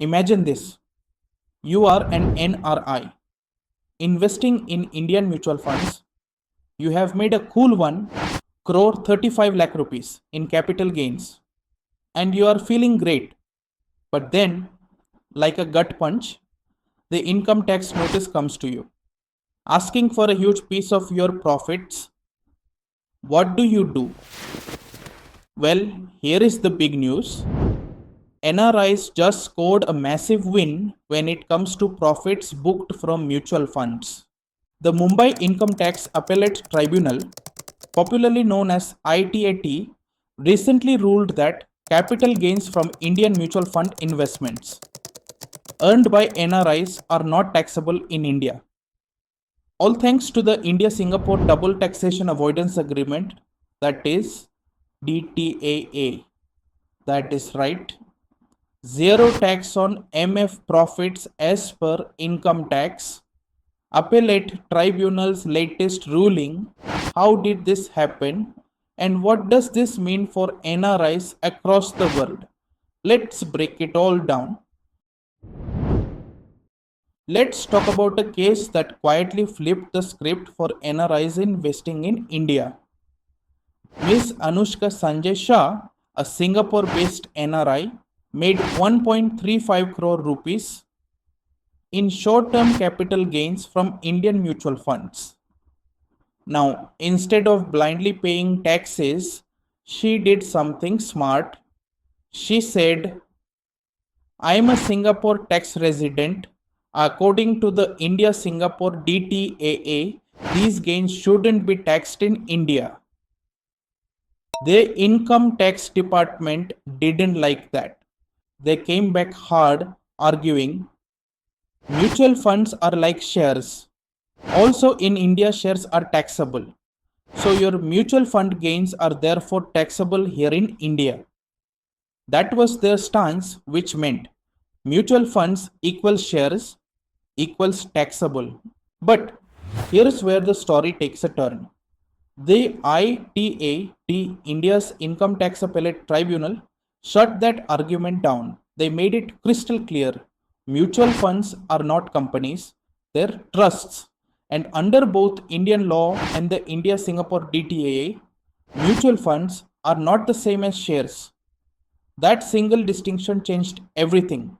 Imagine this. You are an NRI investing in Indian mutual funds. You have made a cool one, crore 35 lakh rupees in capital gains, and you are feeling great. But then, like a gut punch, the income tax notice comes to you, asking for a huge piece of your profits. What do you do? Well, here is the big news. NRIs just scored a massive win when it comes to profits booked from mutual funds. The Mumbai Income Tax Appellate Tribunal, popularly known as ITAT, recently ruled that capital gains from Indian mutual fund investments earned by NRIs are not taxable in India. All thanks to the India-Singapore Double Taxation Avoidance Agreement, that is DTAA. That is right. Zero tax on MF profits as per income tax. Appellate Tribunal's latest ruling. How did this happen? And what does this mean for NRIs across the world? Let's break it all down. Let's talk about a case that quietly flipped the script for NRIs investing in India. Ms. Anushka Sanjay Shah, a Singapore-based NRI, made 1.35 crore rupees in short-term capital gains from Indian mutual funds. Now, instead of blindly paying taxes, she did something smart. She said, I am a Singapore tax resident. According to the India-Singapore DTAA, these gains shouldn't be taxed in India. The income tax department didn't like that. They came back hard, arguing, mutual funds are like shares. Also in India, shares are taxable. So your mutual fund gains are therefore taxable here in India. That was their stance, which meant mutual funds equals shares equals taxable. But here's where the story takes a turn. The ITAT, India's Income Tax Appellate Tribunal, shut that argument down. They made it crystal clear. Mutual funds are not companies, they're trusts. And under both Indian law and the India-Singapore DTAA, mutual funds are not the same as shares. That single distinction changed everything.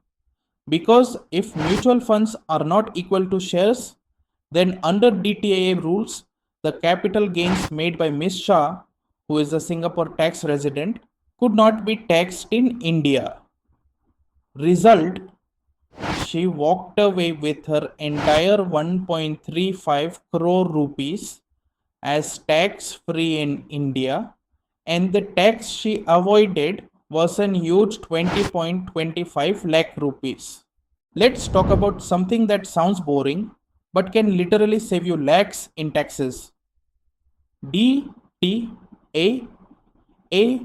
Because if mutual funds are not equal to shares, then under DTAA rules, the capital gains made by Ms. Shah, who is a Singapore tax resident, could not be taxed in India. Result, she walked away with her entire 1.35 crore rupees as tax-free in India, and the tax she avoided was a huge 20.25 lakh rupees. Let's talk about something that sounds boring but can literally save you lakhs in taxes. DTAA,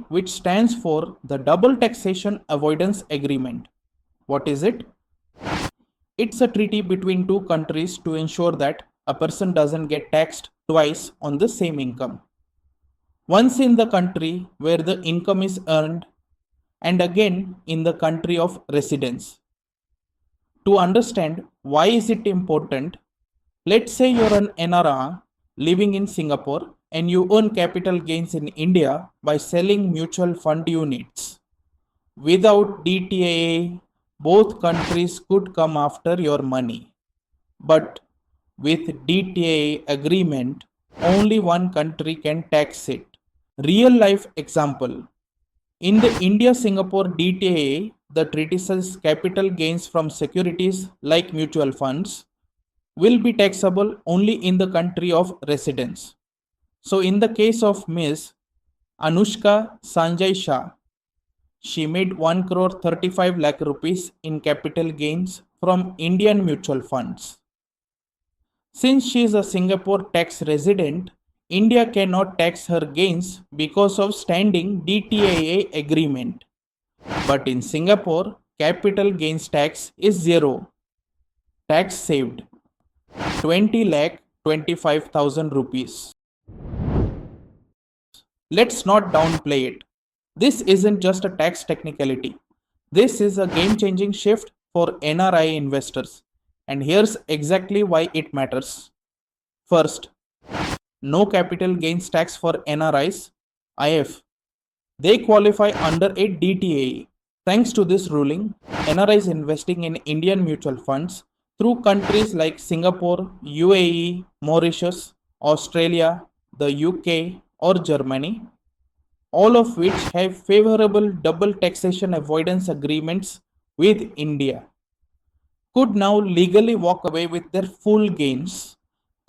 which stands for the Double Taxation Avoidance Agreement. What is it? It's a treaty between two countries to ensure that a person doesn't get taxed twice on the same income. Once in the country where the income is earned, and again in the country of residence. To understand why is it important, let's say you're an NRI living in Singapore and you earn capital gains in India by selling mutual fund units. Without DTAA, both countries could come after your money. But with DTAA agreement, only one country can tax it. Real life example. In the India-Singapore DTAA, the treaty says capital gains from securities like mutual funds will be taxable only in the country of residence. So in the case of Ms. Anushka Sanjay Shah, she made 1 crore 35 lakh rupees in capital gains from Indian mutual funds. Since she is a Singapore tax resident, India cannot tax her gains because of standing DTAA agreement. But in Singapore, capital gains tax is zero. Tax saved 20 lakh 25,000 rupees. Let's not downplay it. This isn't just a tax technicality. This is a game-changing shift for NRI investors, and here's exactly why it matters. First, no capital gains tax for NRIs, IF. They qualify under a DTAA. Thanks to this ruling, NRIs investing in Indian mutual funds through countries like Singapore, UAE, Mauritius, Australia, the UK, or Germany, all of which have favorable double taxation avoidance agreements with India, could now legally walk away with their full gains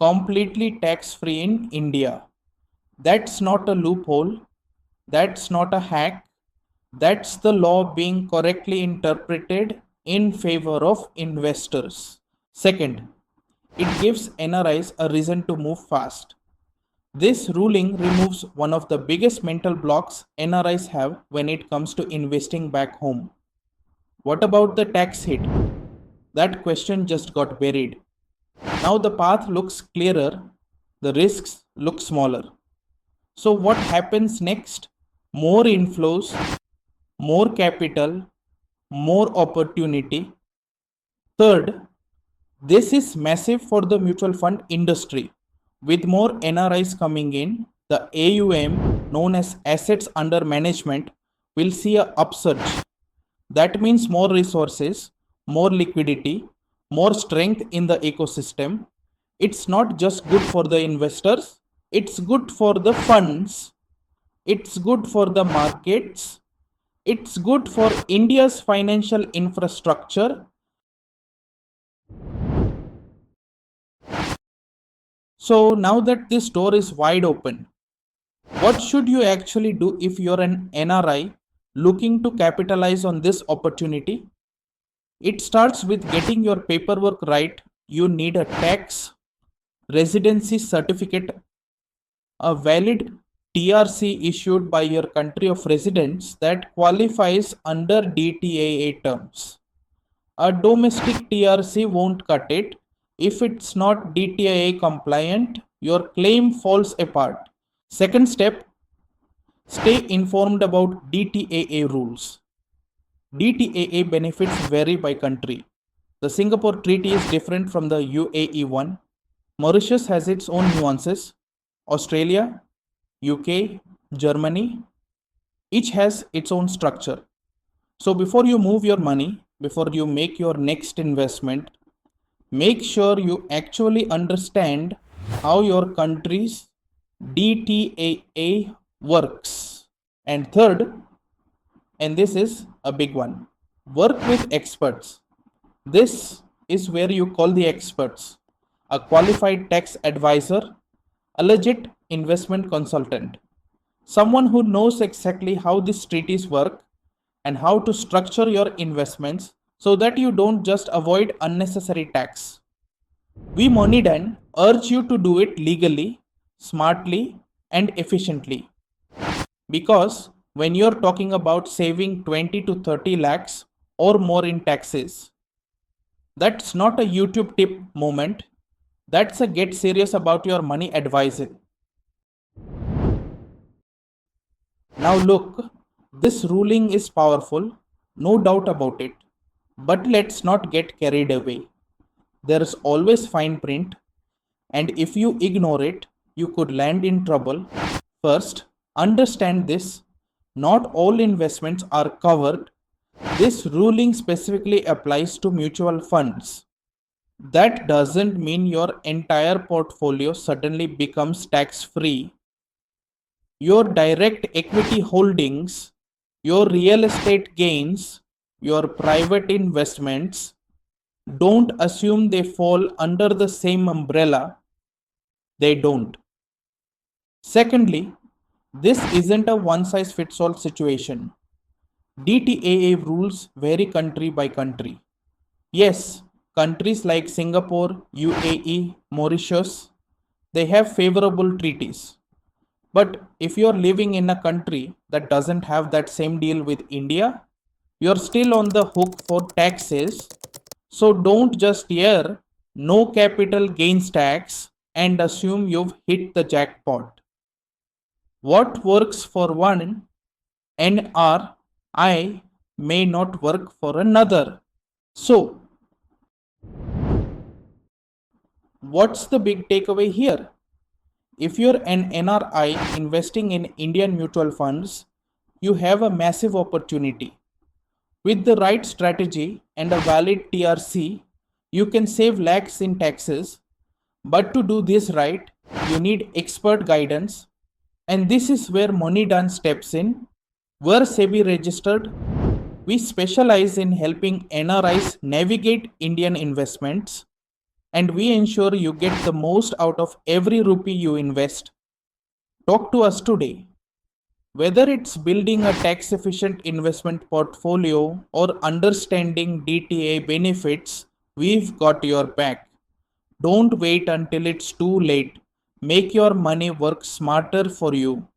completely tax free in India. That's not a loophole, that's not a hack, that's the law being correctly interpreted in favor of investors. Second, it gives NRIs a reason to move fast. This ruling removes one of the biggest mental blocks NRIs have when it comes to investing back home. What about the tax hit? That question just got buried. Now the path looks clearer, the risks look smaller. So, what happens next? More inflows, more capital, more opportunity. Third, this is massive for the mutual fund industry. With more NRIs coming in, the AUM, known as assets under management, will see a upsurge. That means more resources, more liquidity, more strength in the ecosystem. It's not just good for the investors, it's good for the funds, it's good for the markets, it's good for India's financial infrastructure. So now that this door is wide open, what should you actually do if you're an NRI looking to capitalize on this opportunity? It starts with getting your paperwork right. You need a tax residency certificate, a valid TRC issued by your country of residence that qualifies under DTAA terms. A domestic TRC won't cut it. If it's not DTAA compliant, your claim falls apart. Second step, stay informed about DTAA rules. DTAA benefits vary by country. The Singapore Treaty is different from the UAE one. Mauritius has its own nuances. Australia, UK, Germany, each has its own structure. So before you move your money, before you make your next investment, make sure you actually understand how your country's DTAA works. And third, and this is a big one, work with experts. This is where you call the experts, a qualified tax advisor, a legit investment consultant, someone who knows exactly how these treaties work and how to structure your investments so that you don't just avoid unnecessary tax. We Moneydhan urge you to do it legally, smartly, and efficiently. Because when you're talking about saving 20 to 30 lakhs or more in taxes, that's not a YouTube tip moment. That's a get serious about your money advising. Now look, this ruling is powerful, no doubt about it. But let's not get carried away. There is always fine print, and if you ignore it, you could land in trouble. First, understand this. Not all investments are covered. This ruling specifically applies to mutual funds. That doesn't mean your entire portfolio suddenly becomes tax free. Your direct equity holdings, your real estate gains, your private investments, don't assume they fall under the same umbrella. They don't. Secondly, this isn't a one size fits all situation. DTAA rules vary country by country. Yes, countries like Singapore, UAE, Mauritius, they have favorable treaties. But if you're living in a country that doesn't have that same deal with India, you're still on the hook for taxes. So don't just hear no capital gains tax and assume you've hit the jackpot. What works for one NRI may not work for another. So, what's the big takeaway here? If you're an NRI investing in Indian mutual funds, you have a massive opportunity. With the right strategy and a valid TRC, you can save lakhs in taxes. But to do this right, you need expert guidance. And this is where Moneydhan steps in. We're SEBI registered. We specialize in helping NRIs navigate Indian investments, and we ensure you get the most out of every rupee you invest. Talk to us today. Whether it's building a tax efficient investment portfolio or understanding DTA benefits, we've got your back. Don't wait until it's too late. Make your money work smarter for you.